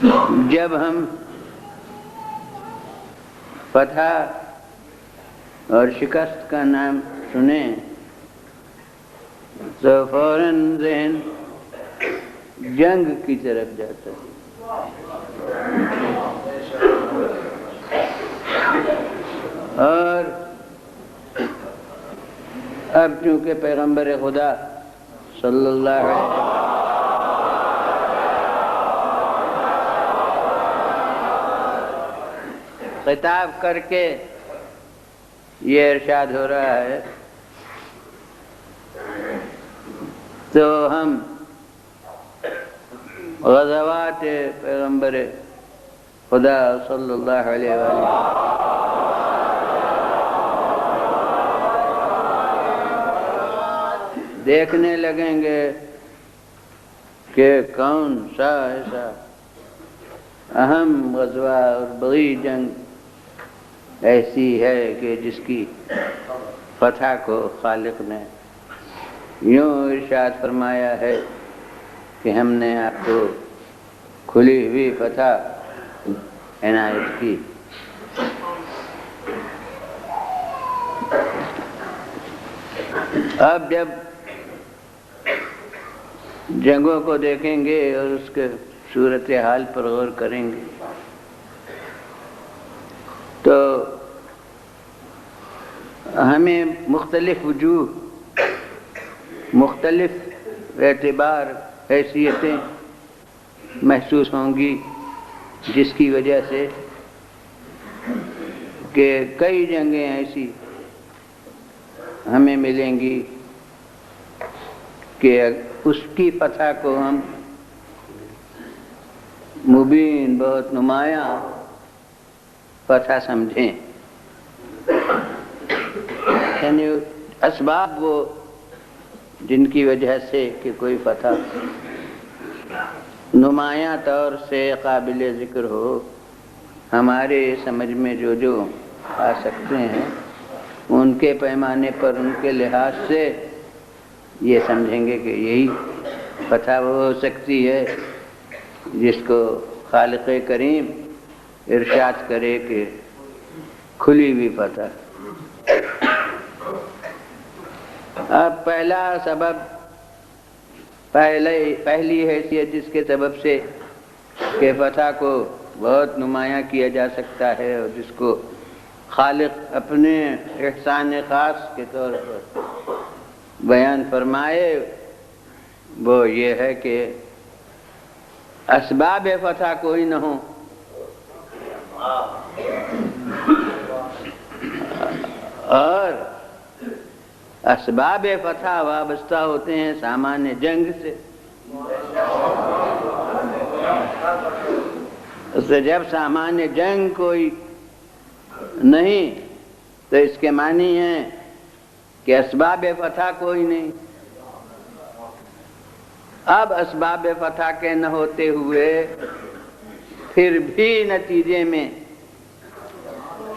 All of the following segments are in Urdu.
جب ہم فتح اور شکست کا نام سنیں تو فوراً ذہن جنگ کی طرف جاتا ہے، اور اب چونکہ پیغمبر خدا صلی اللہ علیہ وسلم خطاب کر کے یہ ارشاد ہو رہا ہے، تو ہم غزوات پیغمبر خدا صلی اللہ علیہ وسلم دیکھنے لگیں گے کہ کون سا ایسا اہم غزوہ اور بڑی جنگ ایسی ہے کہ جس کی فتح کو خالق نے یوں ارشاد فرمایا ہے کہ ہم نے آپ کو کھلی ہوئی فتح عنایت کی۔ اب جب جنگوں کو دیکھیں گے اور اس کے صورتحال پر غور کریں گے تو ہمیں مختلف وجوہ، مختلف اعتبار، حیثیتیں محسوس ہوں گی، جس کی وجہ سے کہ کئی جنگیں ایسی ہمیں ملیں گی کہ اس کی فتح کو ہم مبین، بہت نمایاں فتح سمجھیں، یعنی اسباب وہ جن کی وجہ سے کہ کوئی فتح نمایاں طور سے قابل ذکر ہو، ہمارے سمجھ میں جو آ سکتے ہیں، ان کے پیمانے پر، ان کے لحاظ سے یہ سمجھیں گے کہ یہی فتح وہ ہو سکتی ہے جس کو خالق کریم ارشاد کرے کہ کھلی ہوئی فتح۔ اب پہلا سبب، پہلی حیثیت جس کے سبب سے کہ فتح کو بہت نمایاں کیا جا سکتا ہے اور جس کو خالق اپنے احسان خاص کے طور پر بیان فرمائے، وہ یہ ہے کہ اسباب فتح کوئی نہ ہو اور اسباب فتح وابستہ ہوتے ہیں سامان جنگ سے۔ اس سے جب سامان جنگ کوئی نہیں تو اس کے معنی ہے کہ اسباب فتح کوئی نہیں۔ اب اسباب فتح کے نہ ہوتے ہوئے پھر بھی نتیجے میں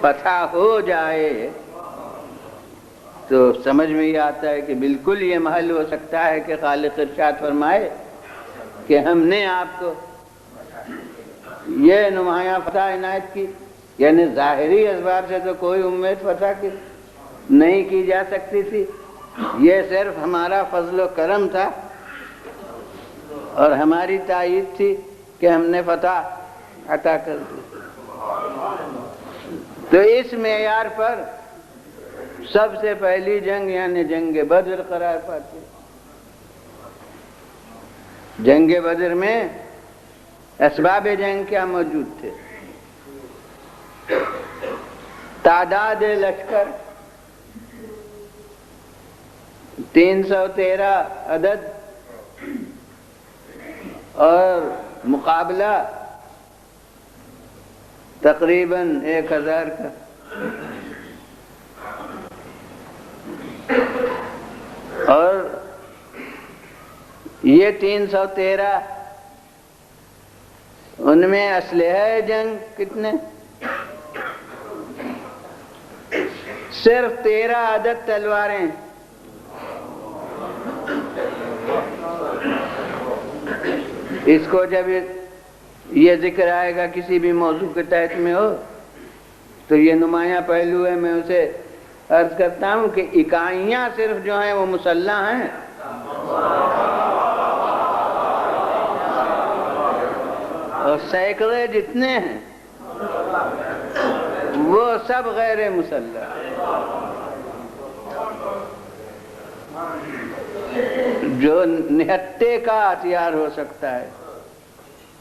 فتح ہو جائے تو سمجھ میں یہ آتا ہے کہ بالکل یہ محل ہو سکتا ہے کہ خالق ارشاد فرمائے کہ ہم نے آپ کو یہ نمایاں فتح عنایت کی، یعنی ظاہری اسباب سے تو کوئی امید فتح کی نہیں کی جا سکتی تھی، یہ صرف ہمارا فضل و کرم تھا اور ہماری تائید تھی کہ ہم نے فتح عطا کر دی۔ تو اس معیار پر سب سے پہلی جنگ یعنی جنگ بدر قرار پاتی۔ جنگ بدر میں اسباب جنگ کیا موجود تھے؟ تعداد لشکر 313 عدد اور مقابلہ تقریباً 1000 کا۔ اور یہ 313 ان میں اسلحہ جنگ کتنے؟ صرف 13 عدد تلواریں۔ اس کو جب یہ ذکر آئے گا کسی بھی موضوع کے تحت میں ہو تو یہ نمایاں پہلو ہے. میں اسے عرض کرتا ہوں کہ اکائیاں صرف جو ہیں وہ مسلح ہیں، اور سینکڑے جتنے ہیں وہ سب غیر مسلح. جو نہتے کا ہتھیار ہو سکتا ہے،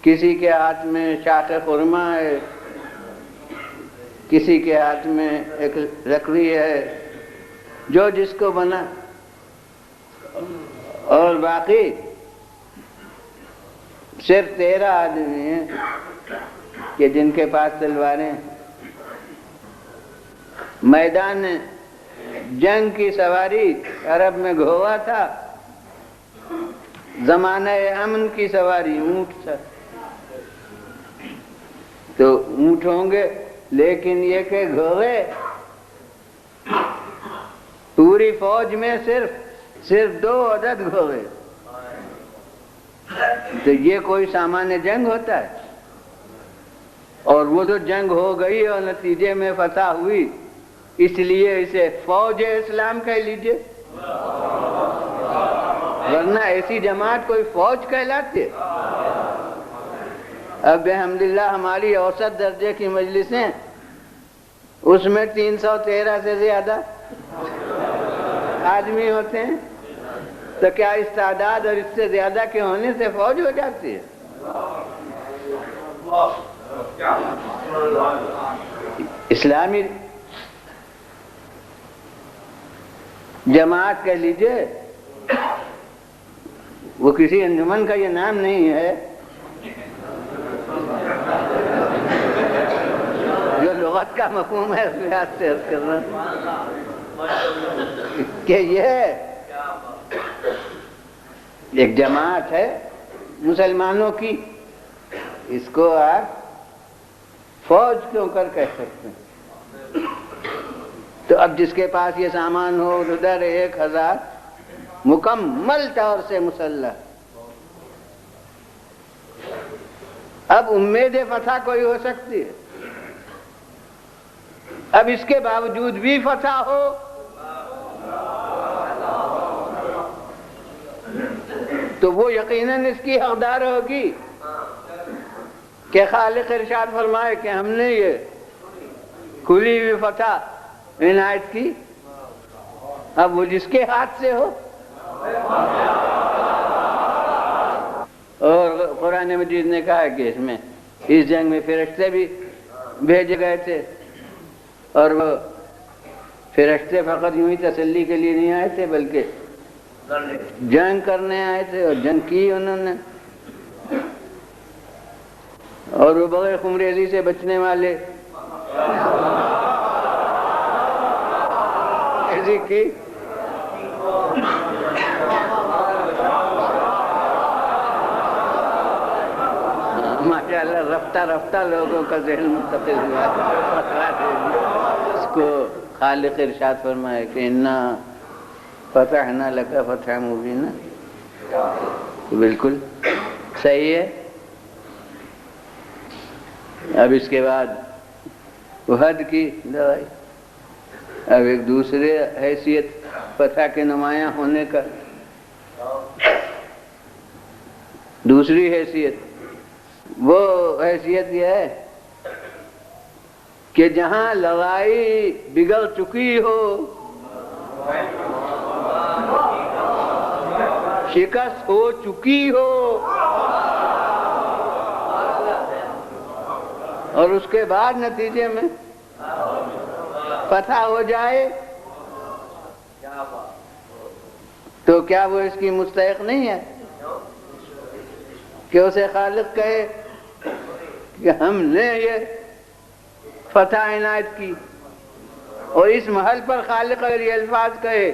کسی کے ہاتھ میں شاخ خرما ہے، کسی کے ہاتھ میں ایک لکڑی ہے، جو جس کو بنا، اور باقی صرف 13 آدمی ہیں کہ جن کے پاس تلواریں. میدان جنگ کی سواری عرب میں گھوڑا تھا، زمانہ امن کی سواری اونٹ تھا. تو اونٹ ہوں گے، لیکن یہ کہ گھوڑے پوری فوج میں صرف 2 عدد گھوڑے. تو یہ کوئی سامان جنگ ہوتا ہے؟ اور وہ تو جنگ ہو گئی اور نتیجے میں فتح ہوئی، اس لیے اسے فوج اسلام کہہ لیجئے، ورنہ ایسی جماعت کوئی فوج کہلاتی ہے؟ اب الحمدللہ ہماری اوسط درجے کی مجلسیں، اس میں 313 سے زیادہ آدمی ہوتے ہیں، تو کیا اس تعداد اور اس سے زیادہ کے ہونے سے فوج ہو جاتی ہے؟ اسلامی جماعت کہہ لیجئے، وہ کسی انجمن کا یہ نام نہیں ہے جو لغت کا مفہوم ہے اس لحاظ سے عرض کرنا کہ یہ ایک جماعت ہے مسلمانوں کی. اس کو آپ فوج کیوں کر کہہ سکتے ہیں؟ تو اب جس کے پاس یہ سامان ہو ادھر 1000 مکمل طور سے مسلح. اب امید فتح کوئی ہو سکتی ہے؟ اب اس کے باوجود بھی فتح ہو تو وہ یقیناً اس کی حقدار ہوگی کہ خالق ارشاد فرمائے کہ ہم نے یہ کھلی ہوئی فتح عنایت کی. اب وہ جس کے ہاتھ سے ہو. اور قرآن مجید نے کہا کہ اس جنگ میں فرشتے بھی بھیجے گئے تھے، اور وہ فرشتے فقط یوں ہی تسلی کے لیے نہیں آئے تھے بلکہ جنگ کرنے آئے تھے، اور جنگ کی انہوں نے. اور وہ بغیر خمریزی سے بچنے والے ایسی کی ماشاءاللہ رفتہ رفتہ لوگوں کا ذہن منتقل ہوا. اس کو خالق ارشاد فرمائے کہ انا فتحنا لک فتحا مبینا. بالکل صحیح ہے. اب اس کے بعد احد کی لڑائی، اب ایک دوسرے حیثیت فتح کے نمایاں ہونے کا، دوسری حیثیت، وہ حیثیت یہ ہے کہ جہاں لڑائی بگڑ چکی ہو، شکست ہو چکی ہو، اور اس کے بعد نتیجے میں فتح ہو جائے، تو کیا وہ اس کی مستحق نہیں ہے کہ اسے خالق کہے کہ ہم نے یہ فتح عنایت کی؟ اور اس محل پر خالق اگر یہ الفاظ کہے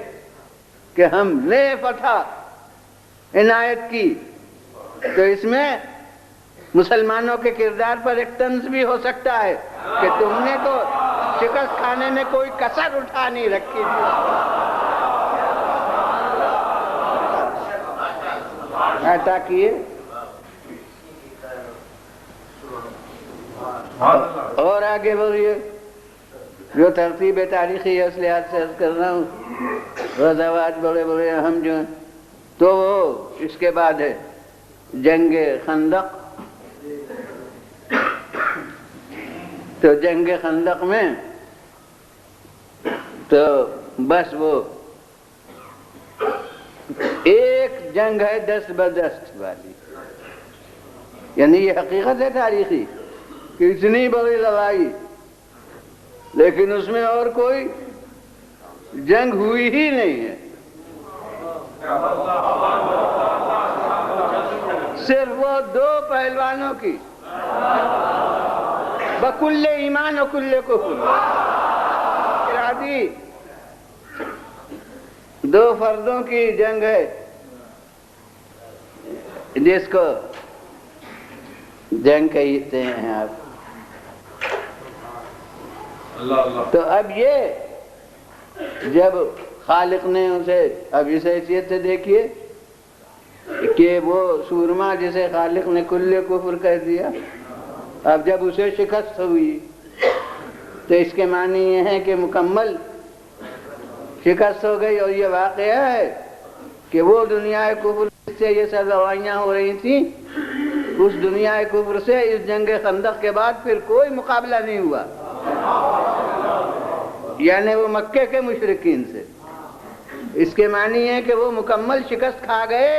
کہ ہم نے فتح عنایت کی، تو اس میں مسلمانوں کے کردار پر ایک طنز بھی ہو سکتا ہے کہ تم نے تو شکست کھانے میں کوئی کسر اٹھا نہیں رکھی تھی. عطا کیے اور آگے بڑھیے، جو ترتیب تاریخی ہے اس لحاظ سے عرض کر رہا ہوں، غزوات بڑے بڑے اہم جو ہیں، تو وہ اس کے بعد ہے جنگ خندق۔ تو جنگ خندق میں تو بس وہ ایک جنگ ہے 10 بدست والی، یعنی یہ حقیقت ہے تاریخی کہ اتنی بڑی لڑائی، لیکن اس میں اور کوئی جنگ ہوئی ہی نہیں ہے، صرف وہ دو پہلوانوں کی، بکل ایمان و کل کفر، دو فردوں کی جنگ ہے جس کو جنگ کہتے ہیں آپ۔ تو اب یہ جب خالق نے اسے اب اس حیثیت سے دیکھیے کہ وہ سورما جسے خالق نے کل کفر کہہ دیا، اب جب اسے شکست ہوئی تو اس کے معنی یہ ہے کہ مکمل شکست ہو گئی، اور یہ واقعہ ہے کہ وہ دنیا کفر سے یہ سب لڑائیاں ہو رہی تھیں، اس دنیا کفر سے اس جنگ خندق کے بعد پھر کوئی مقابلہ نہیں ہوا، یعنی وہ مکے کے مشرکین سے۔ اس کے معنی ہے کہ وہ مکمل شکست کھا گئے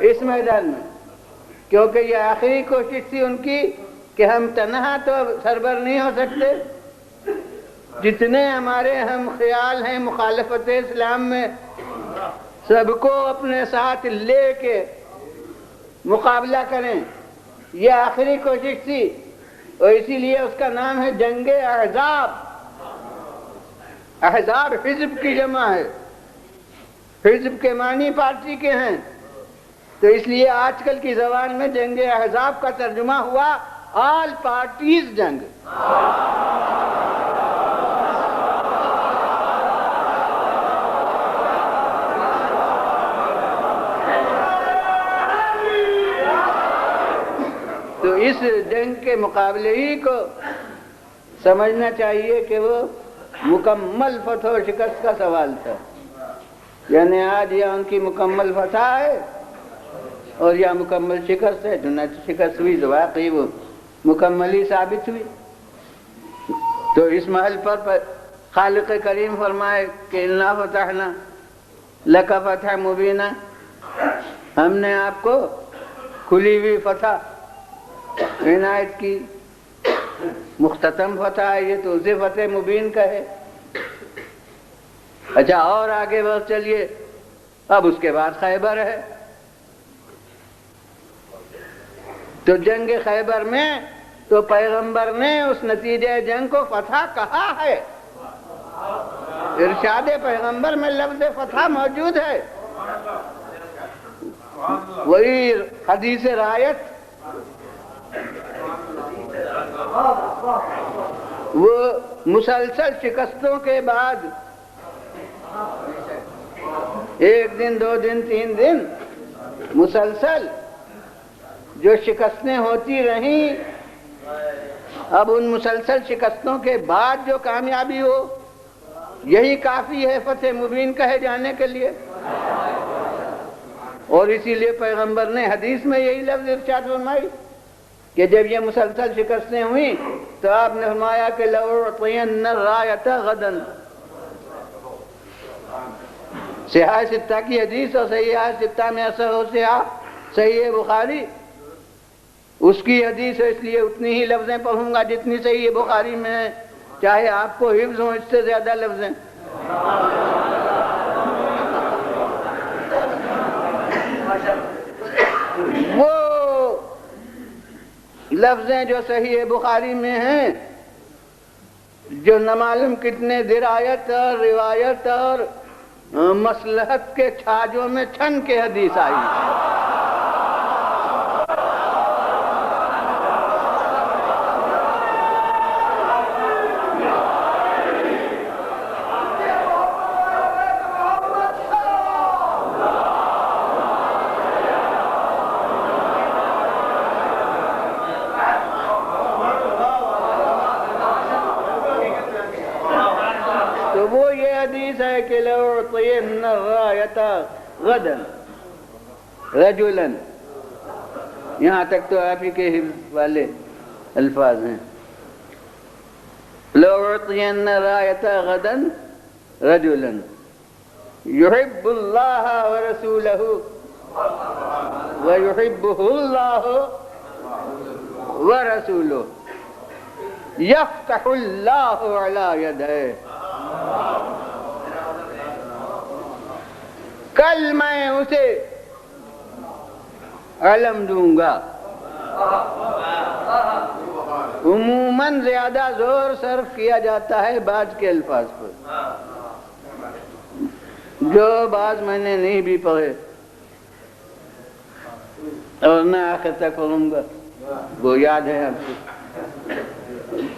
اس میدان میں، کیونکہ یہ آخری کوشش تھی ان کی کہ ہم تنہا تو سربر نہیں ہو سکتے، جتنے ہمارے ہم خیال ہیں مخالفت اسلام میں سب کو اپنے ساتھ لے کے مقابلہ کریں، یہ آخری کوشش تھی، اور اسی لیے اس کا نام ہے جنگ احزاب۔ احزاب حزب کی جمع ہے، حزب کے معنی پارٹی کے ہیں، تو اس لیے آج کل کی زبان میں جنگ احزاب کا ترجمہ ہوا آل پارٹیز جنگ۔ تو اس جنگ کے مقابلے ہی کو سمجھنا چاہیے کہ وہ مکمل فتح و شکست کا سوال تھا، یعنی آج یا ان کی مکمل فتح ہے اور یا مکمل شکست ہے، چنانچہ شکست ہوئی تو واقعی وہ مکمل ہی ثابت ہوئی۔ تو اس محل پر خالق کریم فرمائے کہ انا فتحنا لک فتح مبینہ، ہم نے آپ کو کھلی ہوئی فتح عنایت کی، مختتم فتح ہے یہ، تو اسے فتح مبین کہے۔ اچھا اور آگے بڑھ چلیے، اب اس کے بعد خیبر ہے، تو جنگ خیبر میں تو پیغمبر نے اس نتیجہ جنگ کو فتح کہا ہے، ارشاد پیغمبر میں لفظ فتح موجود ہے، وہی حدیث رایت، وہ مسلسل شکستوں کے بعد ایک دن 2 دن 3 دن مسلسل جو شکستیں ہوتی رہیں، اب ان مسلسل شکستوں کے بعد جو کامیابی ہو یہی کافی ہے فتح مبین کہے جانے کے لیے، اور اسی لیے پیغمبر نے حدیث میں یہی لفظ ارشاد فرمائی کہ جب یہ مسلسل شکستیں ہوئیں تو آپ نے فرمایا کہ لَأُعْطِيَنَّ الرَّایَةَ غَدًا۔ صحیح ستہ کی حدیث، اور صحیح ستہ میں صحیح بخاری اس کی حدیث ہے، اس لیے اتنی ہی لفظیں پڑھوں گا جتنی صحیح بخاری میں ہیں، چاہے آپ کو حفظ ہوں اس سے زیادہ لفظیں۔ وہ لفظیں جو صحیح بخاری میں ہیں، جو نہ معلوم کتنے درایت اور روایت اور مصلحت کے چھاجوں میں چھن کے حدیث آئی، غدن رجلن، یہاں تک تو آپ ہی کے حفظ والے الفاظ ہیں. لَأُعْطِيَنَّ رَایَةَ غَدًا رَجُلًا يُحِبُّ اللَّهَ وَرَسُولَهُ وَيُحِبُّهُ اللَّهُ وَرَسُولُهُ يَفْتَحُ اللَّهُ عَلَى يَدَيْهِ. کل میں اسے علم دوں گا. عموماً زیادہ زور صرف کیا جاتا ہے بعض کے الفاظ پر، جو بعض میں نے نہیں بھی پڑھے اور نہ آخر تک پڑھوں گا، وہ یاد ہے آپ کو.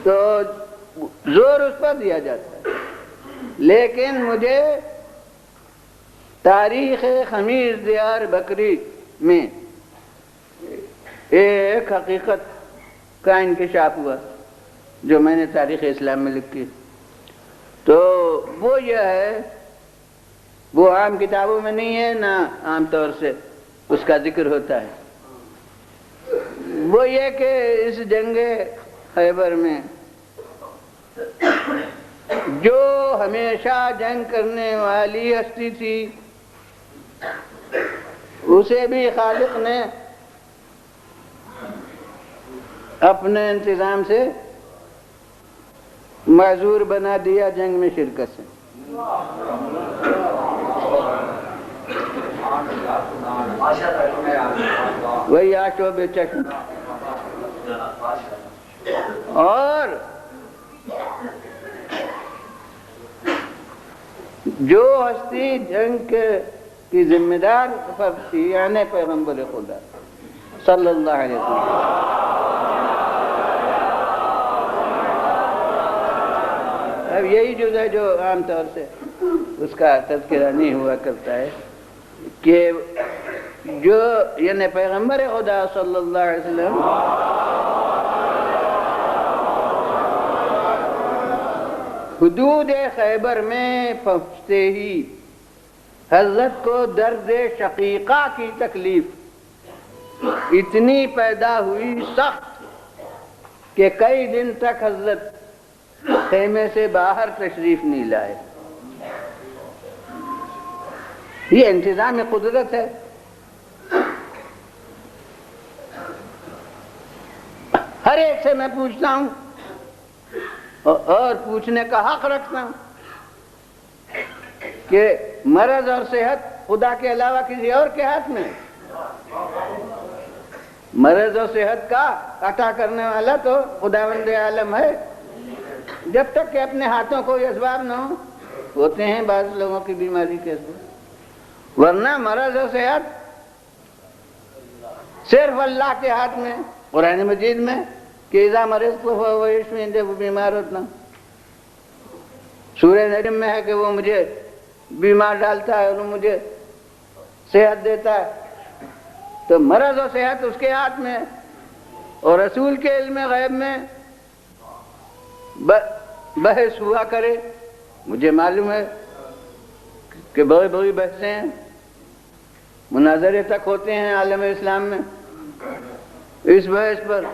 تو زور اس پر دیا جاتا ہے. لیکن مجھے تاریخ خمیر دیار بکری میں ایک حقیقت کا انکشاف ہوا جو میں نے تاریخ اسلام میں لکھی. تو وہ یہ ہے، وہ عام کتابوں میں نہیں ہے، نہ عام طور سے اس کا ذکر ہوتا ہے. وہ یہ کہ اس جنگ خیبر میں جو ہمیشہ جنگ کرنے والی ہستی تھی، اسے بھی خالق نے اپنے انتظام سے معذور بنا دیا جنگ میں شرکت سے. وہی آشو بے چشم. اور جو ہستی جنگ کی ذمہ دار تھی، یعنی پیغمبر خدا صلی اللہ علیہ وسلم، اب یہی جز ہے جو عام طور سے اس کا تذکرہ نہیں ہوا کرتا ہے کہ جو یعنی پیغمبر خدا صلی اللہ علیہ وسلم حدود خیبر میں پہنچتے ہی حضرت کو درد شقیقہ کی تکلیف اتنی پیدا ہوئی سخت کہ کئی دن تک حضرت خیمے سے باہر تشریف نہیں لائے. یہ انتظام قدرت ہے. ہر ایک سے میں پوچھتا ہوں اور پوچھنے کا حق رکھتا ہوں کہ مرض اور صحت خدا کے علاوہ کسی اور کے ہاتھ میں؟ مرض اور صحت کا عطا کرنے والا تو خداوند عالم ہے. جب تک کہ اپنے ہاتھوں کو یہ اسباب نہ ہو، ہوتے ہیں بعض لوگوں کی بیماری کے اسباب، ورنہ مرض اور صحت صرف اللہ کے ہاتھ میں. قرآن مجید میں کہ اذا مرضت فهو یشفین، جب وہ بیمار ہوتا ہوں. سورہ نجم میں ہے کہ وہ مجھے بیمار ڈالتا ہے اور وہ مجھے صحت دیتا ہے. تو مرض اور صحت اس کے ہاتھ میں، اور رسول کے علم غیب میں بحث ہوا کرے. مجھے معلوم ہے کہ بڑی بڑی بحثیں ہیں، مناظرے تک ہوتے ہیں عالم اسلام میں اس بحث پر.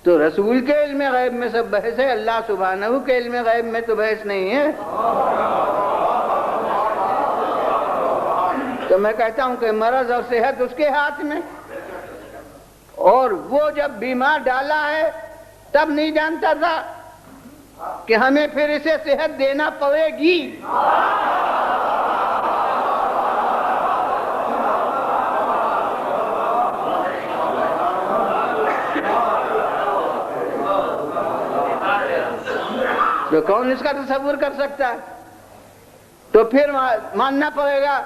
تو رسول کے علم غیب میں سب بحث ہے، اللہ سبحانہ کے علم غیب میں تو بحث نہیں ہے. تو میں کہتا ہوں کہ مرض اور صحت اس کے ہاتھ میں، اور وہ جب بیمار ڈالا ہے تب نہیں جانتا تھا کہ ہمیں پھر اسے صحت دینا پڑے گی. تو کون اس کا تصور کر سکتا ہے؟ تو پھر ماننا پڑے گا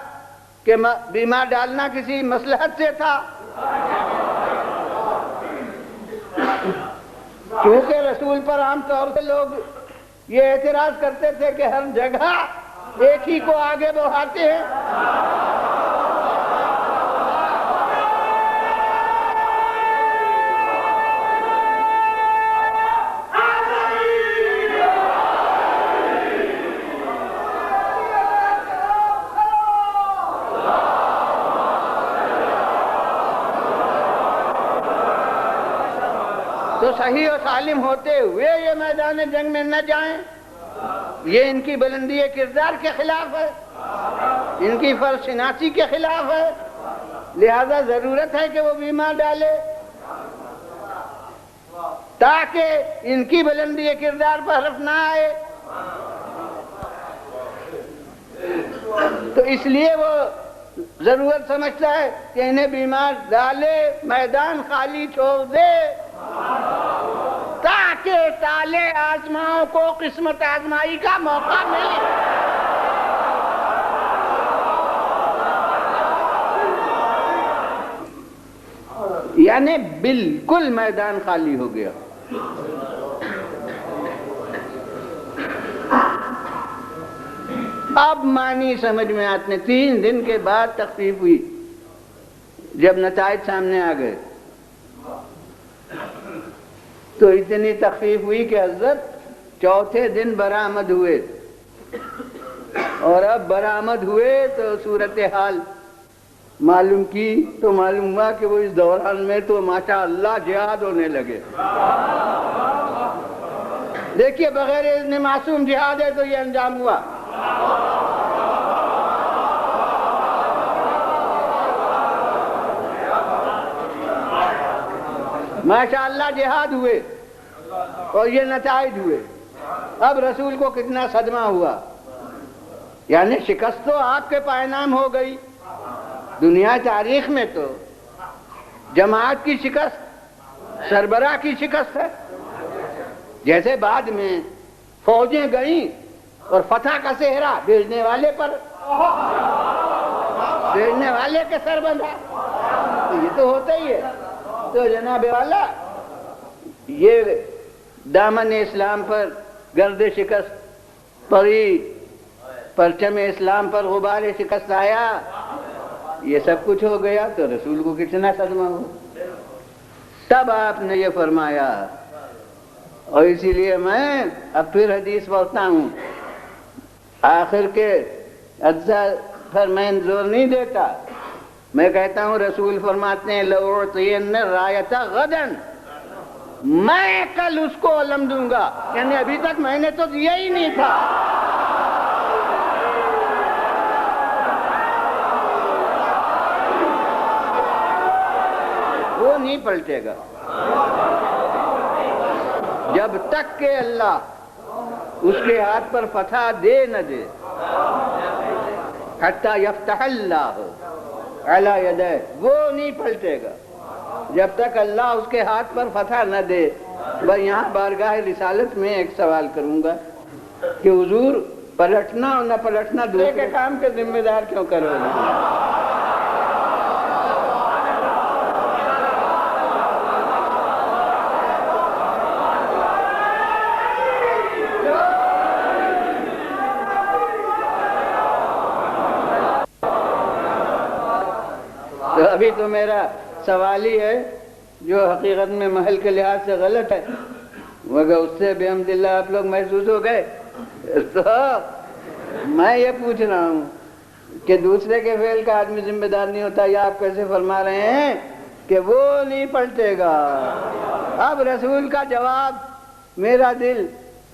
کہ بیمار ڈالنا کسی مصلحت سے تھا. کیونکہ رسول پر عام طور سے لوگ یہ اعتراض کرتے تھے کہ ہر جگہ ایک ہی کو آگے بڑھاتے ہیں. تو صحیح و سالم ہوتے ہوئے یہ میدان جنگ میں نہ جائیں، یہ ان کی بلندی کردار کے خلاف ہے، ان کی فرض شناسی کے خلاف ہے، لہذا ضرورت ہے کہ وہ بیمار ڈالے تاکہ ان کی بلندی کردار پر حرف نہ آئے۔ تو اس لیے وہ ضرورت سمجھتا ہے کہ انہیں بیمار ڈالے، میدان خالی چھوڑ دے تاکہ تالے آزماؤں کو قسمت آزمائی کا موقع ملے۔ یعنی بالکل میدان خالی ہو گیا۔ اب معنی سمجھ میں آتے ہیں۔ 3 دن کے بعد تخفیف ہوئی، جب نتائج سامنے آ گئے تو اتنی تخفیف ہوئی کہ حضرت 4تھے دن برآمد ہوئے، اور اب برآمد ہوئے تو صورتحال معلوم کی تو معلوم ہوا کہ وہ اس دوران میں تو ماشاء اللہ جہاد ہونے لگے۔ دیکھیے بغیر اذن معصوم جہاد ہے تو یہ انجام ہوا۔ ماشاء اللہ جہاد ہوئے اور یہ نتائج ہوئے۔ اب رسول کو کتنا صدمہ ہوا، یعنی شکست تو آپ کے پائے نام ہو گئی۔ دنیا تاریخ میں تو جماعت کی شکست سربراہ کی شکست ہے، جیسے بعد میں فوجیں گئیں اور فتح کا صحرا بھیجنے والے پر، بھیجنے والے کے سر بندھا، تو یہ تو ہوتا ہی ہے۔ تو جناب والا یہ دامن اسلام پر گرد شکست پڑی، پرچم اسلام پر غبار شکست آیا، یہ سب کچھ ہو گیا تو رسول کو کتنا صدمہ ہو۔ تب آپ نے یہ فرمایا، اور اسی لیے میں اب پھر حدیث پڑھتا ہوں، آخر کے اجزاء پر میں زور نہیں دیتا، میں کہتا ہوں رسول فرماتے ہیں لَأُعْطِيَنَّ الرَّايَةَ غَدًا، میں کل اس کو علم دوں گا، یعنی ابھی تک میں نے تو دیا ہی نہیں تھا۔ وہ نہیں پلٹے گا جب تک کہ اللہ اس کے ہاتھ پر فتح دے نہ دے، حتی یفتح اللہ علی یدہ، وہ نہیں پلٹے گا جب تک اللہ اس کے ہاتھ پر فتح نہ دے۔ میں یہاں بارگاہ رسالت میں ایک سوال کروں گا کہ حضور پلٹنا اور نہ پلٹنا دوسرے کے کام کے ذمہ دار کیوں کرو گے؟ تو ابھی تو میرا سوال ہی ہے جو حقیقت میں محل کے لحاظ سے غلط ہے، مگر اس سے بحمد اللہ آپ لوگ محسوس ہو گئے۔ تو میں یہ پوچھ رہا ہوں کہ دوسرے کے فعل کا آدمی ذمہ دار نہیں ہوتا، یا آپ کیسے فرما رہے ہیں کہ وہ نہیں پلٹے گا؟ اب رسول کا جواب، میرا دل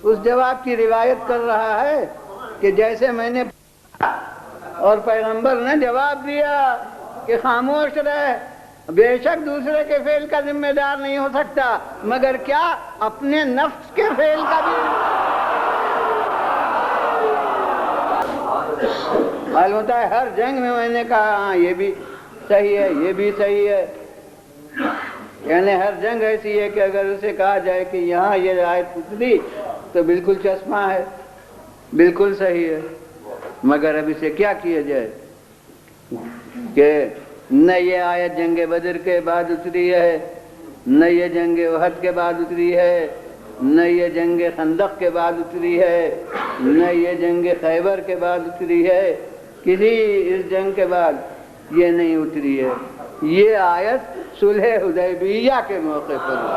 اس جواب کی روایت کر رہا ہے کہ جیسے میں نے اور پیغمبر نے جواب دیا کہ خاموش رہے، بے شک دوسرے کے فعل کا ذمہ دار نہیں ہو سکتا، مگر کیا اپنے نفس کے فعل کا بھی۔ معلوم ہوتا ہے ہر جنگ میں نے کہا ہاں یہ بھی صحیح ہے، یہ بھی صحیح ہے، یعنی ہر جنگ ایسی ہے کہ اگر اسے کہا جائے کہ یہاں یہ آیت اتری تو بالکل چشمہ ہے، بالکل صحیح ہے، مگر اب اسے کیا کیا جائے کہ نہ یہ آیت جنگ بدر کے بعد اتری ہے، نہ یہ جنگ احد کے بعد اتری ہے، نہ یہ جنگ خندق کے بعد اتری ہے، نہ یہ جنگ خیبر کے بعد اتری ہے، کسی اس جنگ کے بعد یہ نہیں اتری ہے، یہ آیت صلح حدیبیہ کے موقع پر اتری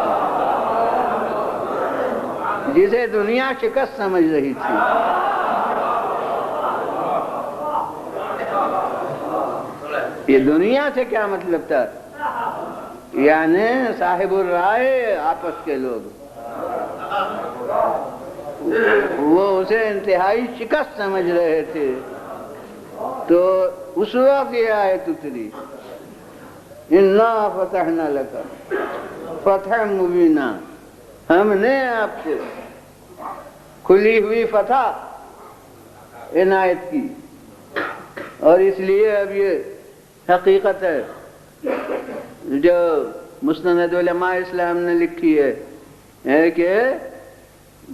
جسے دنیا شکست سمجھ رہی تھی۔ یہ دنیا سے کیا مطلب تھا؟ یعنی صاحب الرائے آپس کے لوگ، وہ اسے انتہائی شکست سمجھ رہے تھے. تو اس وقت یہ آیت اتری، اِنَّا فَتَحْنَا لَكَ فَتْحًا مُبِينًا، ہم نے آپ کو کھلی ہوئی فتح عنایت کی. اور اس لیے اب یہ حقیقت ہے جو مسند علماء اسلام نے لکھی ہے کہ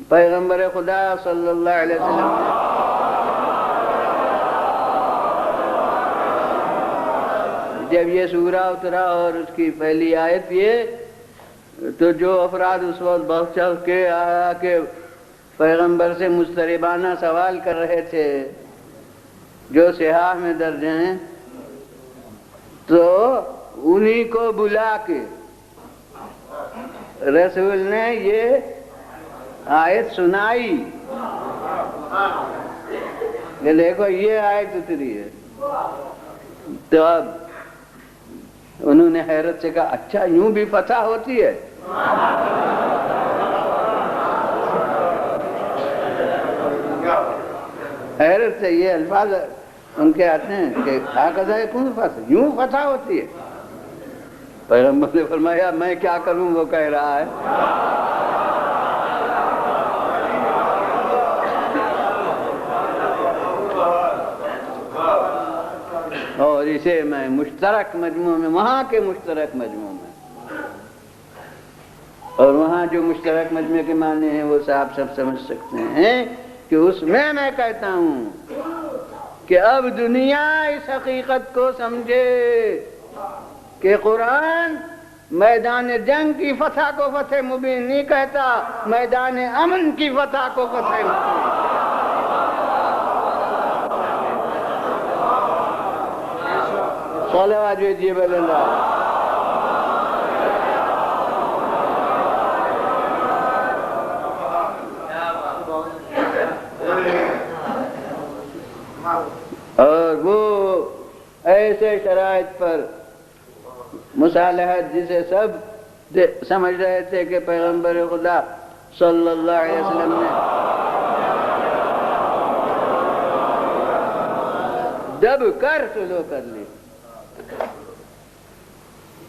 پیغمبر خدا صلی اللہ علیہ وسلم نے جب یہ سورہ اترا اور اس کی پہلی آیت یہ، تو جو افراد اس وقت بہت چل کے آیا کہ پیغمبر سے مضطربانہ سوال کر رہے تھے جو صحاح میں درج ہیں، تو انہی کو بلا کے رسول نے یہ آیت سنائی کہ دیکھو یہ آیت اتری ہے. تو اب انہوں نے حیرت سے کہا اچھا یوں بھی فتح ہوتی ہے؟ حیرت سے یہ الفاظ ان کے آتے ہیں کہ ہاکذا یکون فتح، یوں فتح ہوتی ہے. پیغمبر نے فرمایا میں کیا کروں، وہ کہہ رہا ہے. اور اسے میں مشترک مجموع میں، وہاں کے مشترک مجموع میں، اور وہاں جو مشترک مجموعے کے معنی ہیں وہ صاحب سب سمجھ سکتے ہیں کہ اس میں کہتا ہوں کہ اب دنیا اس حقیقت کو سمجھے کہ قرآن میدان جنگ کی فتح کو فتح مبین نہیں کہتا، میدان امن کی فتح کو فتح مبین. صلوات بھیجیے بل اللہ. اور وہ ایسے شرائط پر مصالحت جسے سب سمجھ رہے تھے کہ پیغمبر خدا صلی اللہ علیہ وسلم نے دب کر سلو کر لی،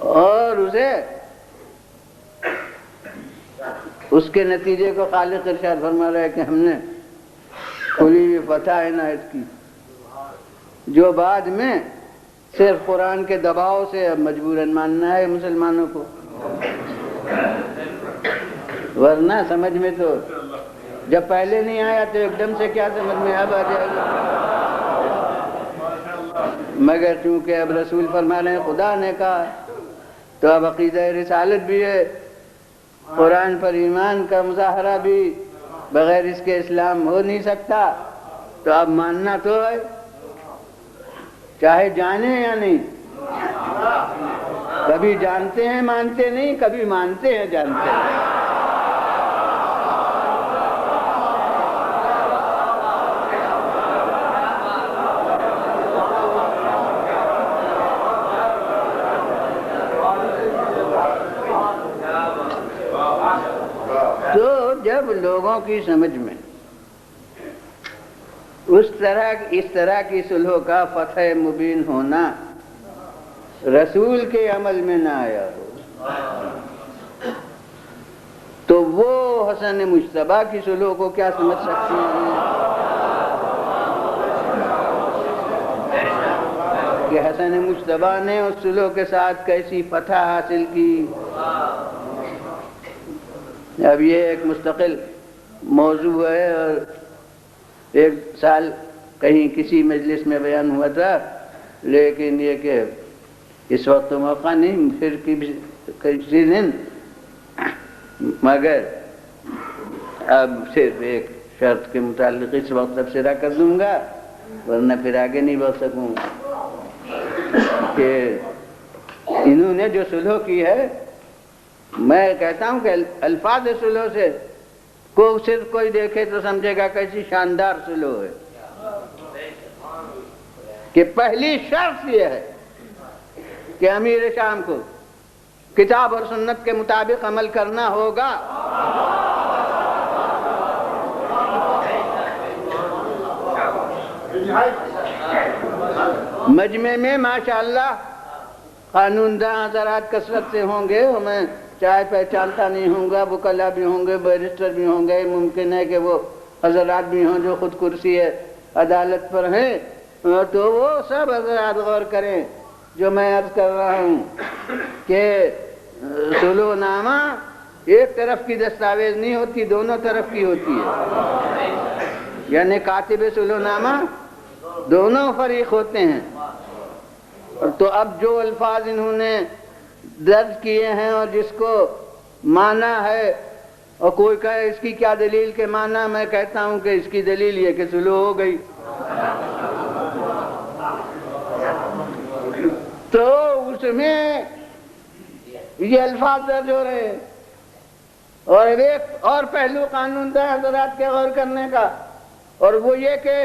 اور اسے اس کے نتیجے کو خالق ارشاد فرما رہا ہے کہ ہم نے کھلی ہوئی فتح عنایت کی، جو بعد میں صرف قرآن کے دباؤ سے اب مجبوراً ماننا ہے مسلمانوں کو، ورنہ سمجھ میں تو جب پہلے نہیں آیا تو ایک دم سے کیا سمجھ میں اب آ جائے گا. مگر چونکہ اب رسول فرما رہے ہیں خدا نے کہا، تو اب عقیدہ رسالت بھی ہے، قرآن پر ایمان کا مظاہرہ بھی بغیر اس کے اسلام ہو نہیں سکتا. تو اب ماننا تو ہے، چاہے جانے یا نہیں. کبھی جانتے ہیں مانتے نہیں، کبھی مانتے ہیں جانتے ہیں. تو جب لوگوں کی سمجھ میں اس طرح کی صلح کا فتح مبین ہونا رسول کے عمل میں نہ آیا ہو، تو وہ حسن مجتبیٰ کی صلح کو کیا سمجھ سکتے ہیں کہ حسن مجتبیٰ نے اس صلح کے ساتھ کیسی فتح حاصل کی. اب یہ ایک مستقل موضوع ہے، اور ایک سال کہیں کسی مجلس میں بیان ہوا تھا، لیکن یہ کہ اس وقت تو موقع نہیں، پھر کسی دن. مگر اب صرف ایک شرط کے متعلق اس وقت تبصرہ کر دوں گا، ورنہ پھر آگے نہیں بڑھ سکوں. کہ انہوں نے جو صلح کی ہے، میں کہتا ہوں کہ الفاظ صلح سے کو صرف کوئی دیکھے تو سمجھے گا کیسی شاندار صلح ہے. کہ پہلی شرط یہ ہے کہ امیر شام کو کتاب اور سنت کے مطابق عمل کرنا ہوگا۔ مجمع میں ماشاءاللہ قانون داں حضرات کثرت سے ہوں گے، میں چاہے پہچانتا نہیں ہوں گا، وکلا بھی ہوں گے، بیرسٹر بھی ہوں گے، ممکن ہے کہ وہ حضرات بھی ہوں جو خود کرسی عدالت پر ہیں، تو وہ سب حضرات غور کریں جو میں عرض کر رہا ہوں کہ سلو نامہ ایک طرف کی دستاویز نہیں ہوتی، دونوں طرف کی ہوتی ہے، یعنی کاتب سلو نامہ دونوں فریق ہوتے ہیں۔ تو اب جو الفاظ انہوں نے درج کیے ہیں اور جس کو مانا ہے، اور کوئی کہے اس کی کیا دلیل کے مانا، میں کہتا ہوں کہ اس کی دلیل یہ کہ سلو ہو گئی۔ تو اس میں یہ الفاظ درج ہو رہے ہیں، اور ایک اور پہلو قانون داں حضرات کے غور کرنے کا، اور وہ یہ کہ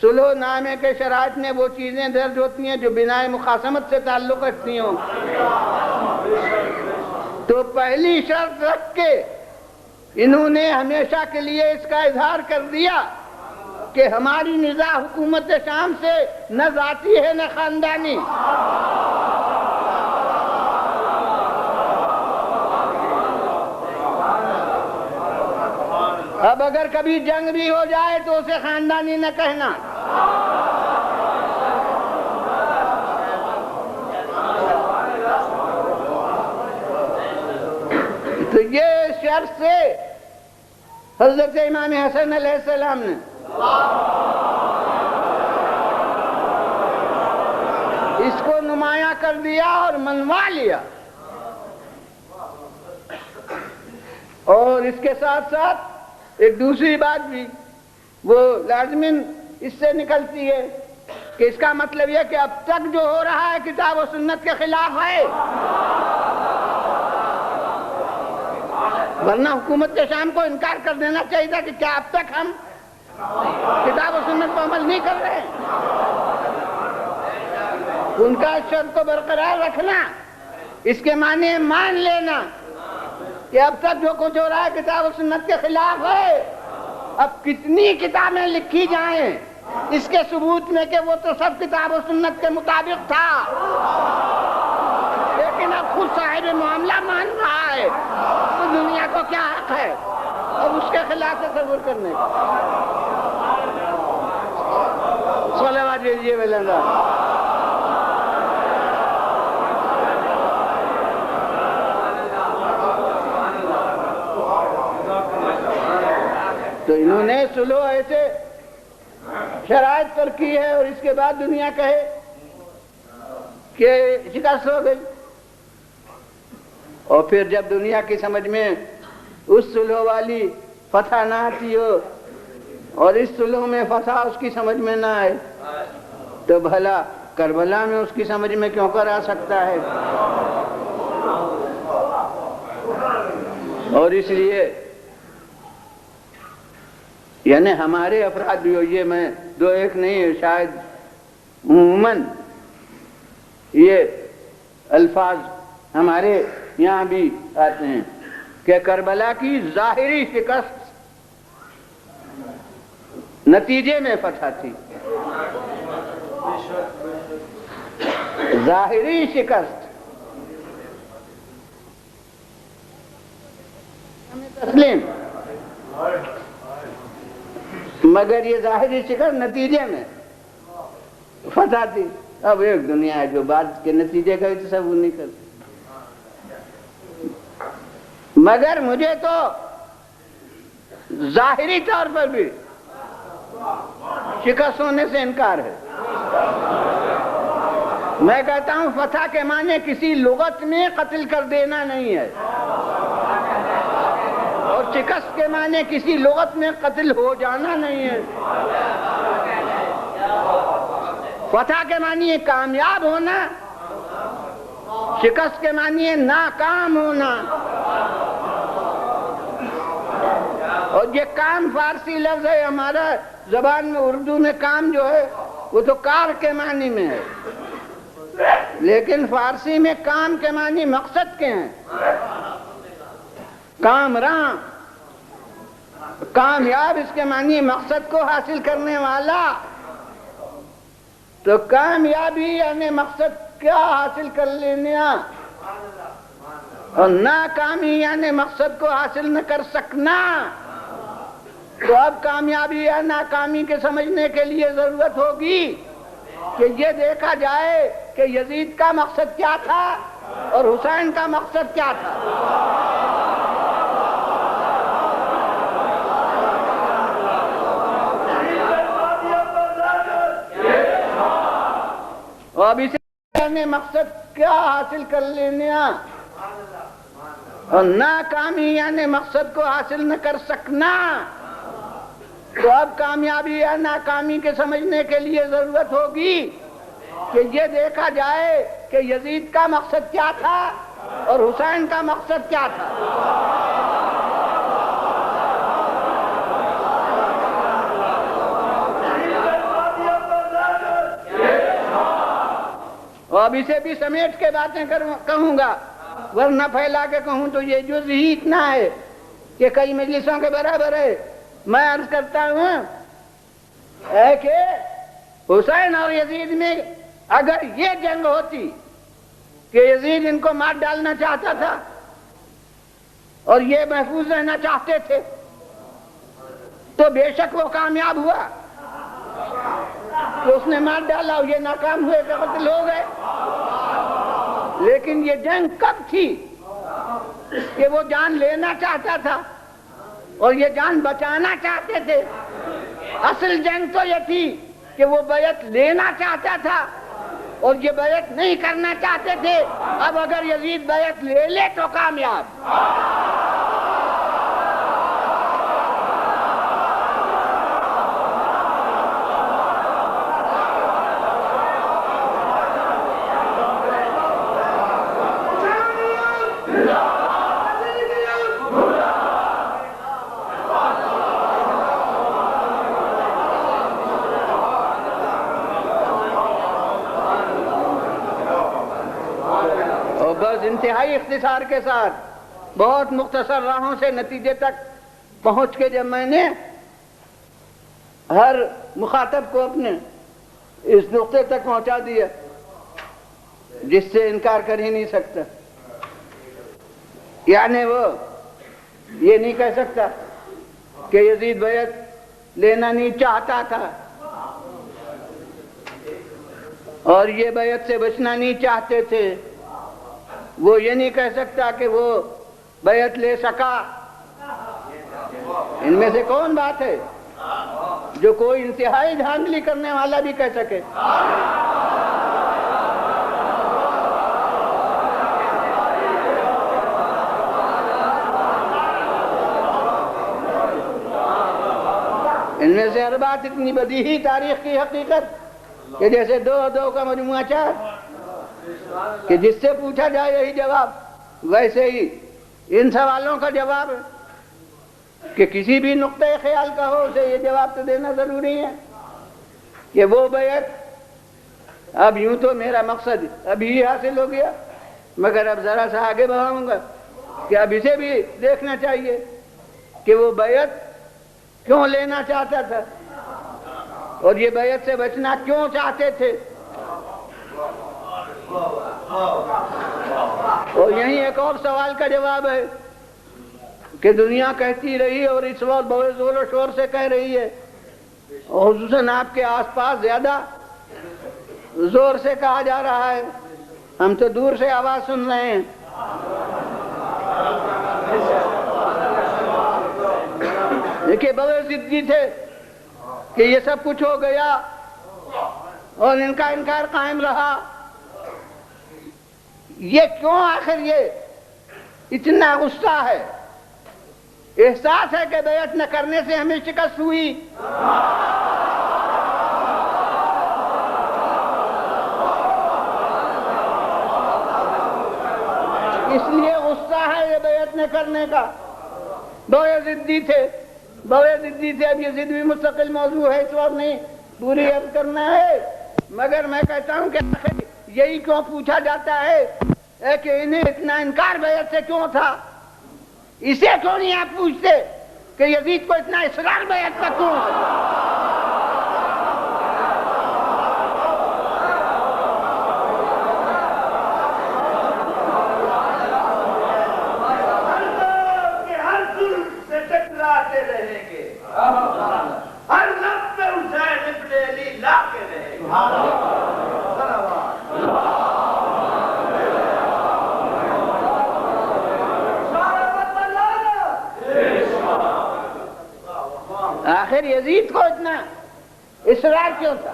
سلو نامے کے شرائط میں وہ چیزیں درج ہوتی ہیں جو بنائے مخاصمت سے تعلق رکھتی ہوں۔ تو پہلی شرط رکھ کے انہوں نے ہمیشہ کے لیے اس کا اظہار کر دیا کہ ہماری نزاع حکومت شام سے نہ ذاتی ہے نہ خاندانی۔ اب اگر کبھی جنگ بھی ہو جائے تو اسے خاندانی نہ کہنا۔ تو یہ شرط سے حضرت امام حسن علیہ السلام نے اس کو نمایاں کر دیا اور منوا لیا، اور اس کے ساتھ ساتھ ایک دوسری بات بھی وہ لازماً اس سے نکلتی ہے کہ اس کا مطلب یہ کہ اب تک جو ہو رہا ہے کتاب و سنت کے خلاف ہے، ورنہ حکومت شام کو انکار کر دینا چاہیے تھا کہ کیا اب تک ہم کتاب و سنت پر عمل نہیں کر رہے ہیں۔ ان کا شرط کو برقرار رکھنا اس کے معنی مان لینا کہ اب تک جو کچھ ہو رہا ہے کتاب و سنت کے خلاف ہے، اب کتنی کتابیں لکھی جائیں اس کے ثبوت میں کہ وہ تو سب کتاب و سنت کے مطابق تھا، لیکن اب خود صاحب معاملہ مان رہا ہے، تو دنیا کو کیا حق ہے اب اس کے خلاف تصور کرنے کا۔ صلوات بھیجیے بلندہ۔ تو انہوں نے سلو ایسے شرائط پر کی ہے، اور اس کے بعد دنیا کہے کہ شکست ہو گئی، اور پھر جب دنیا کی سمجھ میں اس سلو والی فتح نہ آتی ہو اور اس سلو میں فتح اس کی سمجھ میں نہ آئے، تو بھلا کربلا میں اس کی سمجھ میں کیوں کر آ سکتا ہے؟ اور اس لیے یعنی ہمارے افراد بھی ہو، یہ میں دو ایک نہیں، شاید عموماً یہ الفاظ ہمارے یہاں بھی آتے ہیں کہ کربلا کی ظاہری شکست نتیجے میں فتح تھی، ظاہری شکست تسلیم، مگر یہ ظاہری شکست نتیجے میں فتح تھی۔ اب ایک دنیا ہے جو بعد کے نتیجے کا تصور نہیں کرتی، مگر مجھے تو ظاہری طور پر بھی شکست ہونے سے انکار ہے۔ میں کہتا ہوں فتح کے معنی کسی لغت میں قتل کر دینا نہیں ہے، اور شکست کے معنی کسی لغت میں قتل ہو جانا نہیں ہے۔ فتح کے معنی کامیاب ہونا، شکست کے معنی ناکام ہونا، اور یہ کام فارسی لفظ ہے، ہمارا زبان میں اردو میں کام جو ہے وہ تو کار کے معنی میں ہے۔ لیکن فارسی میں کام کے معنی مقصد کے ہیں. کامراں، کامیاب اس کے معنی مقصد کو حاصل کرنے والا. تو کامیابی یعنی مقصد کیا حاصل کر لینا، اور ناکامی یعنی مقصد کو حاصل نہ کر سکنا. تو اب کامیابی یا ناکامی کے سمجھنے کے لیے ضرورت ہوگی کہ یہ دیکھا جائے کہ یزید کا مقصد کیا تھا اور حسین کا مقصد کیا تھا. اور اب اسے مقصد کیا حاصل کر لینا، اور ناکامی یعنی مقصد کو حاصل نہ کر سکنا. تو اب کامیابی یا ناکامی کے سمجھنے کے لیے ضرورت ہوگی کہ یہ دیکھا جائے کہ یزید کا مقصد کیا تھا اور حسین کا مقصد کیا تھا. اور اب اسے بھی سمیٹ کے باتیں کہوں گا، ورنہ پھیلا کے کہوں تو یہ جز ہی اتنا ہے کہ کئی مجلسوں کے برابر ہے. میں عرض کرتا ہوں کہ حسین اور یزید میں اگر یہ جنگ ہوتی کہ یزید ان کو مار ڈالنا چاہتا تھا اور یہ محفوظ رہنا چاہتے تھے تو بے شک وہ کامیاب ہوا کہ اس نے مار ڈالا اور یہ ناکام ہوئے کہ قتل ہو گئے. لیکن یہ جنگ کب تھی کہ وہ جان لینا چاہتا تھا اور یہ جان بچانا چاہتے تھے. اصل جنگ تو یہ تھی کہ وہ بیعت لینا چاہتا تھا اور یہ بیعت نہیں کرنا چاہتے تھے. اب اگر یزید بیعت لے لے تو کامیاب. انتہائی اختصار کے ساتھ بہت مختصر راہوں سے نتیجے تک پہنچ کے جب میں نے ہر مخاطب کو اپنے اس نقطے تک پہنچا دیا جس سے انکار کر ہی نہیں سکتا، یعنی وہ یہ نہیں کہہ سکتا کہ یزید بیعت لینا نہیں چاہتا تھا اور یہ بیعت سے بچنا نہیں چاہتے تھے. وہ یہ نہیں کہہ سکتا کہ وہ بیعت لے سکا. ان میں سے کون بات ہے جو کوئی انتہائی دھاندلی کرنے والا بھی کہہ سکے؟ ان میں سے ہر بات اتنی بدیہی تاریخ کی حقیقت کہ جیسے دو دو کا مجموعہ چار، کہ جس سے پوچھا جائے یہی جواب، ویسے ہی ان سوالوں کا جواب کہ کسی بھی نقطۂ خیال کا ہو اسے یہ جواب تو دینا ضروری ہے کہ وہ بیعت اب یوں تو میرا مقصد ابھی حاصل ہو گیا، مگر اب ذرا سا آگے بڑھاؤں گا کہ اب اسے بھی دیکھنا چاہیے کہ وہ بیعت کیوں لینا چاہتا تھا اور یہ بیعت سے بچنا کیوں چاہتے تھے. اور یہیں ایک اور سوال کا جواب ہے کہ دنیا کہتی رہی اور اس وقت بڑے زور و شور سے کہہ رہی ہے، اور خصوصاً آپ کے آس پاس زیادہ زور سے کہا جا رہا ہے، ہم تو دور سے آواز سن رہے ہیں دیکھیے بڑے ضدی تھے کہ یہ سب کچھ ہو گیا اور ان کا انکار قائم رہا. یہ کیوں آخر یہ اتنا غصہ ہے؟ احساس ہے کہ بیعت نہ کرنے سے ہمیں شکست ہوئی. اس لیے غصہ ہے یہ بیعت نہ کرنے کا. بڑے ضدی تھے. اب یہ ضد بھی مستقل موضوع ہے، اس وقت نہیں پوری عرض کرنا ہے، مگر میں کہتا ہوں کہ یہی کیوں پوچھا جاتا ہے کہ انہیں اتنا انکار بیعت سے کیوں تھا؟ اسے کیوں نہیں آپ پوچھتے کہ یزید کو اتنا اصرار بیعت کا کیوں ہے؟ ہر ظلم سے ٹکراتے رہیں گے، ہر لب پہ حسین ابن علی لا کے رہیں گے۔ آخر یزید کو اتنا اصرار کیوں تھا؟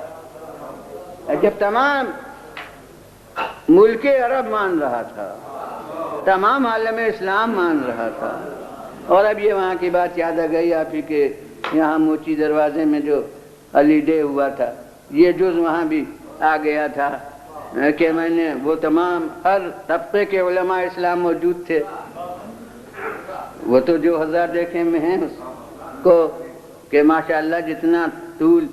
جب تمام ملک عرب مان رہا تھا، تمام عالم اسلام مان رہا تھا، اور اب یہ وہاں کی بات یاد آ گئی آپ ہی کہ یہاں موچی دروازے میں جو علی ڈے ہوا تھا، یہ جز وہاں بھی آ گیا تھا کہ میں نے وہ تمام ہر طبقے کے علماء اسلام موجود تھے، وہ تو جو ہزار دیکھے میں ہیں اس کو کہ ماشاءاللہ جتنا طول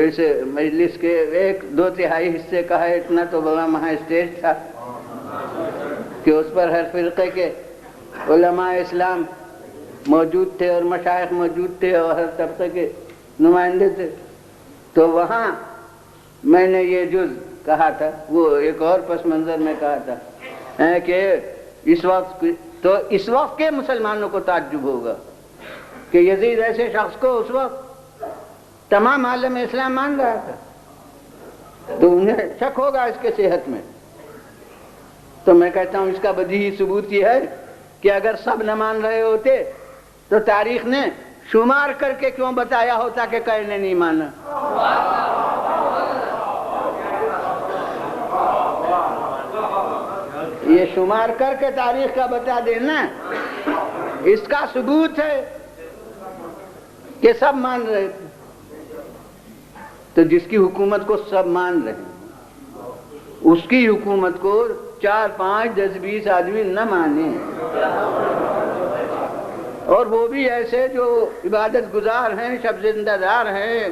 اس مجلس کے 1/2 حصے کا ہے، اتنا تو بڑا وہاں اسٹیج تھا کہ اس پر ہر فرقے کے علماء اسلام موجود تھے اور مشائخ موجود تھے اور ہر طبقے کے نمائندے تھے۔ تو وہاں میں نے یہ جز کہا تھا، وہ ایک اور پس منظر میں کہا تھا کہ اس وقت کے مسلمانوں کو تعجب ہوگا کہ یزید ایسے شخص کو اس وقت تمام عالم اسلام مان رہا تھا، تو انہیں شک ہوگا اس کے صحت میں۔ تو میں کہتا ہوں اس کا بدیہی ثبوت یہ ہے کہ اگر سب نہ مان رہے ہوتے تو تاریخ نے شمار کر کے کیوں بتایا ہوتا کہ کئی نے نہیں مانا؟ یہ شمار کر کے تاریخ کا بتا دینا اس کا ثبوت ہے کہ سب مان رہے تھے۔ تو جس کی حکومت کو سب مان رہے ہیں، اس کی حکومت کو 4 5 10 20 آدمی نہ مانے، اور وہ بھی ایسے جو عبادت گزار ہیں، شب زندہ دار ہیں،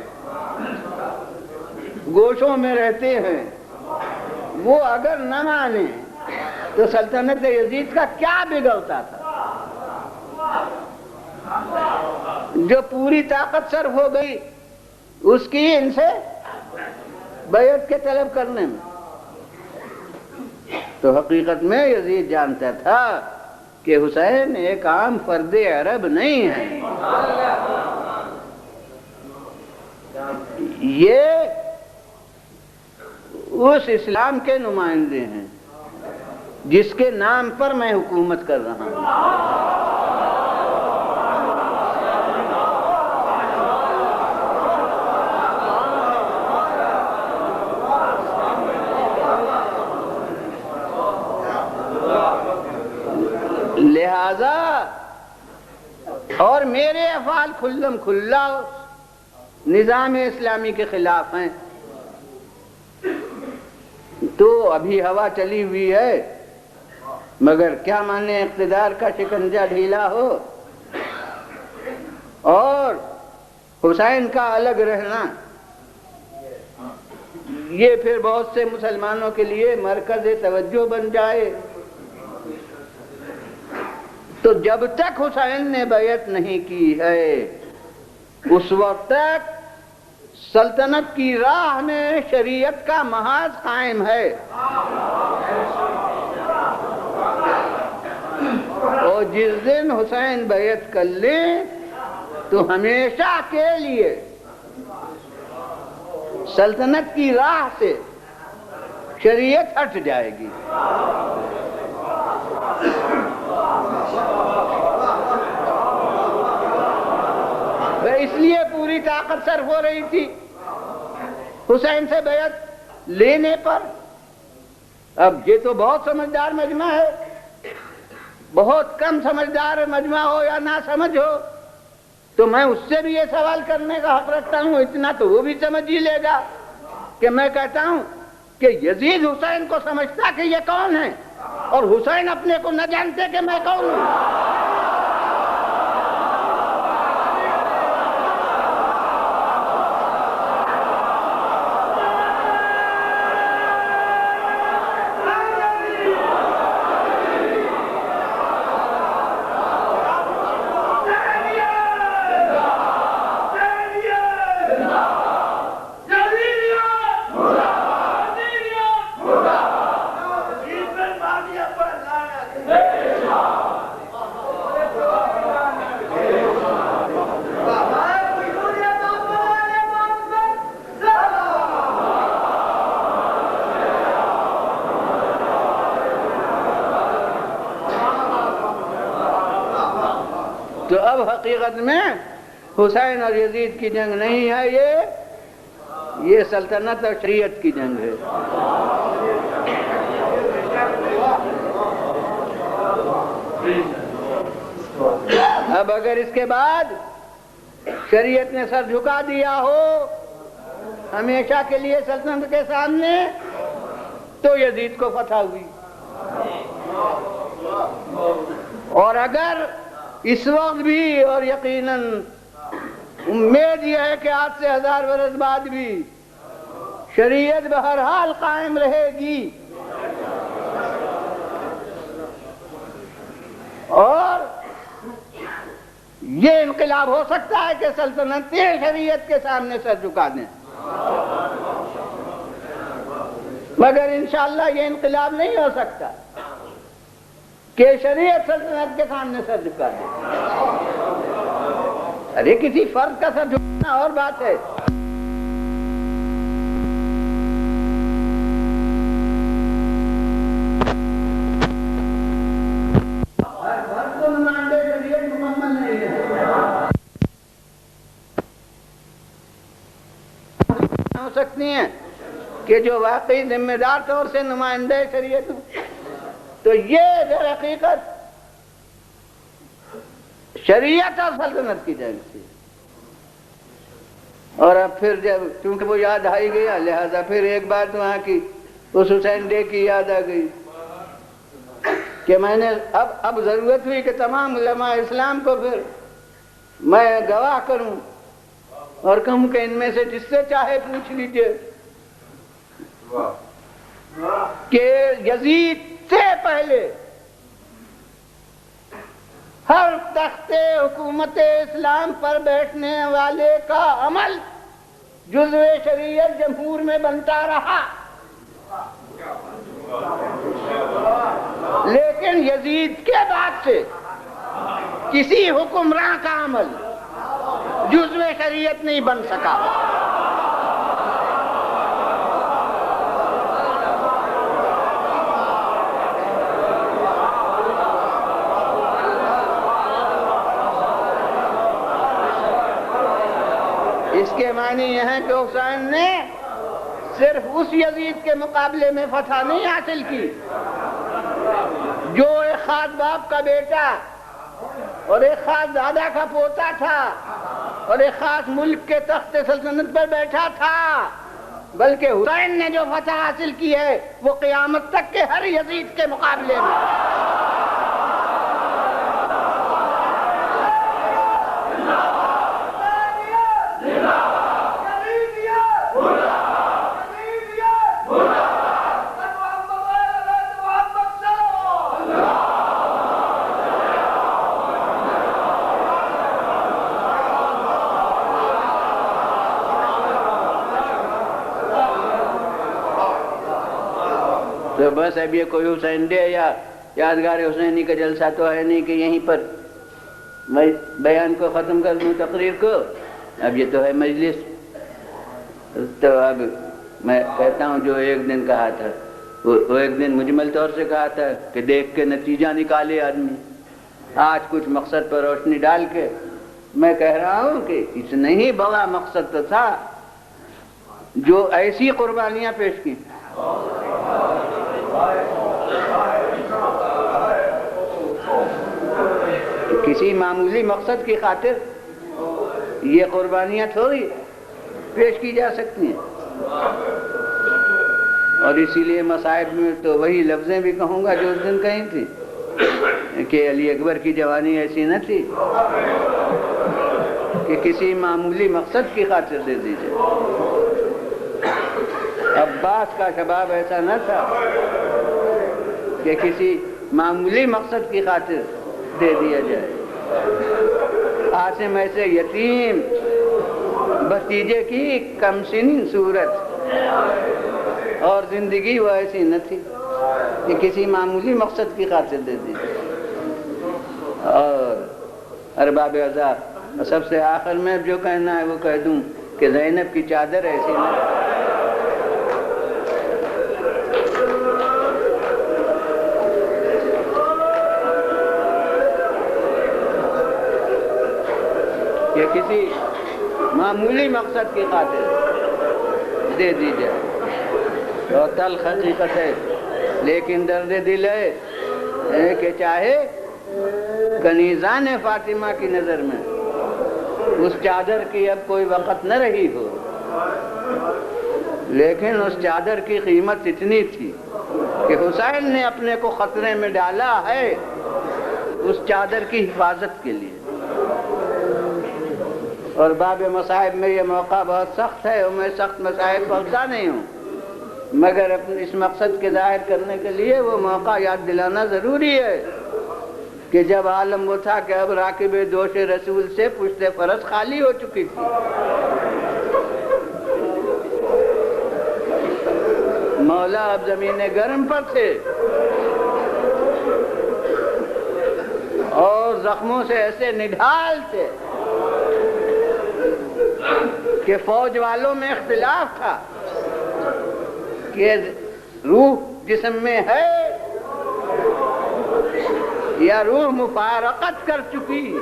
گوشوں میں رہتے ہیں، وہ اگر نہ مانے تو سلطنت یزید کا کیا بگڑتا تھا؟ جو پوری طاقت صرف ہو گئی اس کی ان سے بیعت کے طلب کرنے میں۔ تو حقیقت میں یزید جانتا تھا کہ حسین ایک عام فرد عرب نہیں ہے، یہ اس اسلام کے نمائندے ہیں جس کے نام پر میں حکومت کر رہا ہوں۔ لہذا اور میرے افعال کھلم کھلا نظام اسلامی کے خلاف ہیں، تو ابھی ہوا چلی ہوئی ہے، مگر کیا مانے اقتدار کا شکنجہ ڈھیلا ہو اور حسین کا الگ رہنا، یہ پھر بہت سے مسلمانوں کے لیے مرکز توجہ بن جائے۔ تو جب تک حسین نے بیعت نہیں کی ہے اس وقت تک سلطنت کی راہ میں شریعت کا محاذ قائم ہے، اور جس دن حسین بیعت کر لے تو ہمیشہ کے لیے سلطنت کی راہ سے شریعت ہٹ جائے گی۔ اس لیے پوری طاقت صرف ہو رہی تھی حسین سے بیعت لینے پر۔ اب یہ تو بہت سمجھدار مجمع ہے، بہت کم سمجھدار مجمع ہو یا نہ سمجھ ہو تو میں اس سے بھی یہ سوال کرنے کا حق رکھتا ہوں، اتنا تو وہ بھی سمجھ ہی لے گا کہ میں کہتا ہوں کہ یزید حسین کو سمجھتا کہ یہ کون ہے، اور حسین اپنے کو نہ جانتے کہ میں کون ہوں۔ تو اب حقیقت میں حسین اور یزید کی جنگ نہیں ہے، یہ سلطنت اور شریعت کی جنگ ہے۔ اب اگر اس کے بعد شریعت نے سر جھکا دیا ہو ہمیشہ کے لیے سلطنت کے سامنے، تو یزید کو فتح ہوئی، اور اگر اس وقت بھی، اور یقیناً امید یہ ہے کہ آج سے 1000 برس بعد بھی شریعت بہرحال قائم رہے گی، اور یہ انقلاب ہو سکتا ہے کہ سلطنتیں شریعت کے سامنے سر جھکا دیں، مگر انشاءاللہ یہ انقلاب نہیں ہو سکتا کہ شریعت سلطنت کے سامنے سر جھکا دے۔ ارے کسی فرد کا سر جھکانا اور بات ہے، ہر فرد کو نمائندے شریعت مکمل نہیں ہے، ہو سکتی ہیں کہ جو واقعی ذمہ دار طور سے نمائندے شریعت ہوں، تو یہ در حقیقت شریعت اور سلطنت کی جنگ تھی۔ اور اب پھر جب چونکہ وہ یاد آئی گیا، لہذا پھر ایک بات وہاں کی اس حسین ڈے کی یاد آ گئی کہ میں نے اب ضرورت ہوئی کہ تمام علماء اسلام کو پھر میں گواہ کروں اور کہوں کہ ان میں سے جس سے چاہے پوچھ لیجئے کہ یزید سے پہلے ہر تخت حکومت اسلام پر بیٹھنے والے کا عمل جزو شریعت جمہور میں بنتا رہا، لیکن یزید کے بعد سے کسی حکمراں کا عمل جزو شریعت نہیں بن سکا۔ اس کے معنی یہ ہے کہ حسین نے صرف اس یزید کے مقابلے میں فتح نہیں حاصل کی جو ایک خاص باپ کا بیٹا اور ایک خاص دادا کا پوتا تھا اور ایک خاص ملک کے تخت سلطنت پر بیٹھا تھا، بلکہ حسین نے جو فتح حاصل کی ہے وہ قیامت تک کے ہر یزید کے مقابلے میں۔ تو بس اب یہ کوئی حسین ڈے یا یادگار حسینی کا جلسہ تو ہے نہیں کہ یہیں پر میں بیان کو ختم کر دوں، تقریر کو۔ اب یہ تو ہے مجلس، تو اب میں کہتا ہوں جو ایک دن کہا تھا وہ ایک دن مجمل طور سے کہا تھا کہ دیکھ کے نتیجہ نکالے آدمی، آج کچھ مقصد پر روشنی ڈال کے میں کہہ رہا ہوں کہ اتنا ہی بڑا مقصد تو تھا جو ایسی قربانیاں پیش کی، کسی معمولی مقصد کی خاطر یہ قربانیاں تھوڑی پیش کی جا سکتی ہیں۔ اور اسی لیے مصائب میں تو وہی لفظیں بھی کہوں گا جو اس دن کہیں تھی کہ علی اکبر کی جوانی ایسی نہ تھی کہ کسی معمولی مقصد کی خاطر دے دی جائے، عباس کا شباب ایسا نہ تھا کہ کسی معمولی مقصد کی خاطر دے دیا جائے، عاصم ایسے یتیم بھتیجے کی کم سن صورت، اور زندگی وہ ایسی نہ تھی کہ کسی معمولی مقصد کی خاطر دے دی جائے۔ اور ارباب عذاب سب سے آخر میں جو کہنا ہے وہ کہہ دوں کہ زینب کی چادر ایسی نہ کہ کسی معمولی مقصد کی خاطر دے دی جائے، اور تلخ حقیقت ہے لیکن درد دل ہے کہ چاہے کنیزان فاطمہ کی نظر میں اس چادر کی اب کوئی وقت نہ رہی ہو، لیکن اس چادر کی قیمت اتنی تھی کہ حسین نے اپنے کو خطرے میں ڈالا ہے اس چادر کی حفاظت کے لیے۔ اور باب مصائب میں یہ موقع بہت سخت ہے، اور میں سخت مصائب پہنچا نہیں ہوں، مگر اپنے اس مقصد کے ظاہر کرنے کے لیے وہ موقع یاد دلانا ضروری ہے کہ جب عالم وہ تھا کہ اب راکب دوش رسول سے پشت فرس خالی ہو چکی تھی، مولا اب زمین گرم پر تھے اور زخموں سے ایسے نڈھال تھے کہ فوج والوں میں اختلاف تھا کہ روح جسم میں ہے یا روح مفارقت کر چکی۔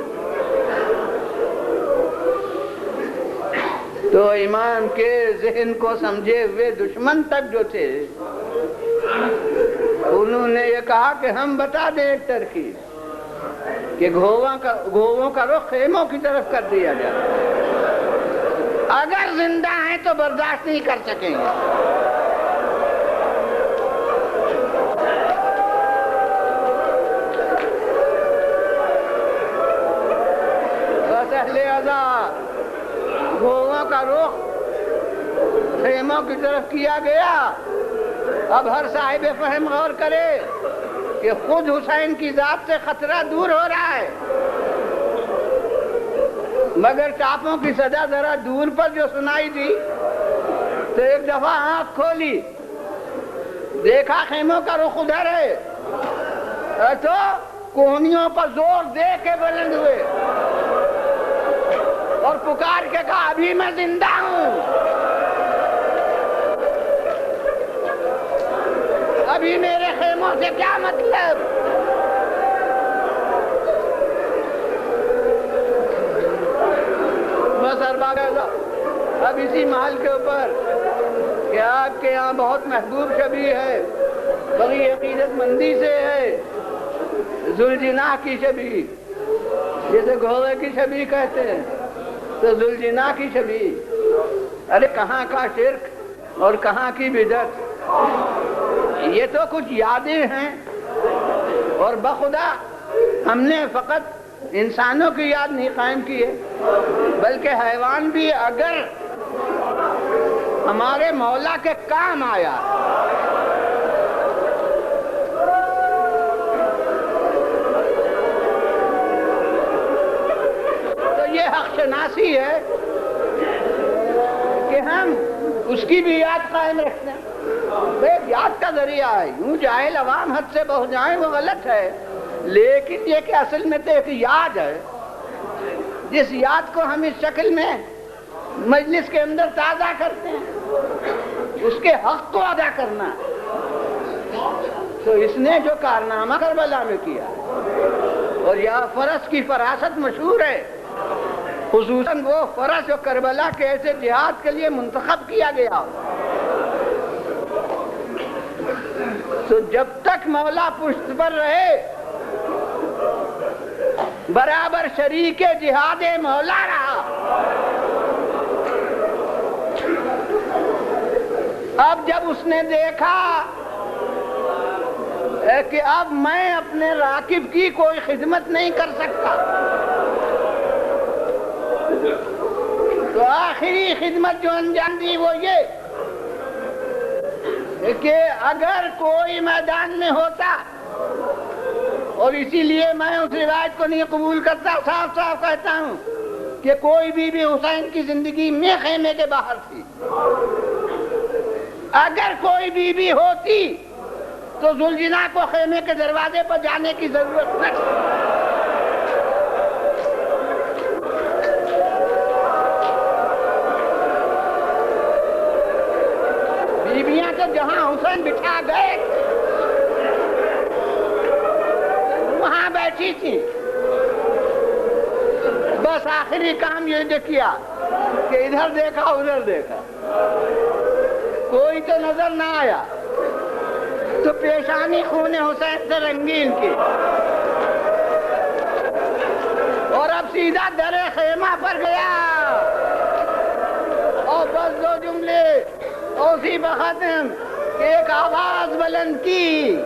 تو امام کے ذہن کو سمجھے ہوئے دشمن تک جو تھے انہوں نے یہ کہا کہ ہم بتا دیں ایک ترکیب کہ گھوڑوں کا رخ خیموں کی طرف کر دیا جائے، اگر زندہ ہیں تو برداشت نہیں کر سکیں گے۔ گھوڑوں کا رخ خیموں کی طرف کیا گیا۔ اب ہر صاحب فہم غور کرے کہ خود حسین کی ذات سے خطرہ دور ہو رہا ہے، مگر ٹاپوں کی صدا ذرا دور پر جو سنائی دی تو ایک دفعہ آنکھ کھولی، دیکھا خیموں کا رخ ادھر ہے، تو کوہنیوں پر زور دے کے بلند ہوئے اور پکار کے کہا ابھی میں زندہ ہوں، ابھی میرے خیموں سے کیا مطلب۔ بس اب اسی محل کے اوپر کہ آپ کے یہاں بہت محبوب شبیہ ہے، بڑی عقیدت مندی سے ہے، ذوالجناح کی شبیہ، جیسے گھوڑے کی شبیہ کہتے ہیں تو ذوالجناح کی شبیہ۔ ارے کہاں کا شرک اور کہاں کی بدعت، یہ تو کچھ یادیں ہیں، اور بخدا ہم نے فقط انسانوں کی یاد نہیں قائم کی ہے، بلکہ حیوان بھی اگر ہمارے مولا کے کام آیا تو یہ حق شناسی ہے کہ ہم اس کی بھی یاد قائم رکھتے ہیں۔ یاد کا ذریعہ ہے، یوں جاہل عوام حد سے بہت جائیں وہ غلط ہے، لیکن یہ کہ اصل میں تو ایک یاد ہے، جس یاد کو ہم اس شکل میں مجلس کے اندر تازہ کرتے ہیں، اس کے حق کو ادا کرنا۔ تو اس نے جو کارنامہ کربلا میں کیا، اور یہ فرس کی فراست مشہور ہے، خصوصاً وہ فرس جو کربلا کے ایسے جہاد کے لیے منتخب کیا گیا، تو جب تک مولا پشت پر رہے برابر شریک جہاد مولا رہا۔ اب جب اس نے دیکھا کہ اب میں اپنے راکب کی کوئی خدمت نہیں کر سکتا، تو آخری خدمت جو انجام دی وہ یہ کہ اگر کوئی میدان میں ہوتا، اور اسی لیے میں اس روایت کو نہیں قبول کرتا، صاف صاف کہتا ہوں کہ کوئی بی بی حسین کی زندگی میں خیمے کے باہر تھی، اگر کوئی بی بی ہوتی تو ذوالجناح کو خیمے کے دروازے پر جانے کی ضرورت نہ تھی۔ بیویاں تو جہاں حسین بٹھا گئے وہاں بیٹھی تھی، بس آخری کام یہ جو کیا کہ ادھر دیکھا ادھر دیکھا، کوئی تو نظر نہ آیا، تو پیشانی خون حسین سے رنگین کی، اور اب سیدھا در خیمہ پر گیا اور بس دو جملے اسی بختم ایک آواز بلند کی،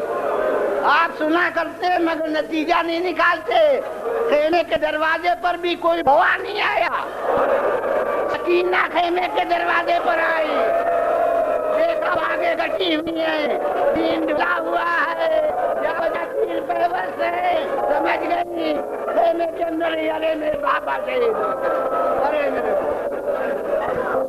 آپ سنا کرتے مگر نتیجہ نہیں نکالتے، خیمے کے دروازے پر بھی کوئی ہوا نہیں آیا، سکینہ خیمے کے دروازے پر آئی، دیکھا آگے کٹی ہوئی ہے، دین ڈلا ہوا ہے، یا وجہ تیر پہ بس ہے، سمجھ گئی خیمے کے اندر، ارے میرے بابا شہید ہو گئے، ارے میرے بابا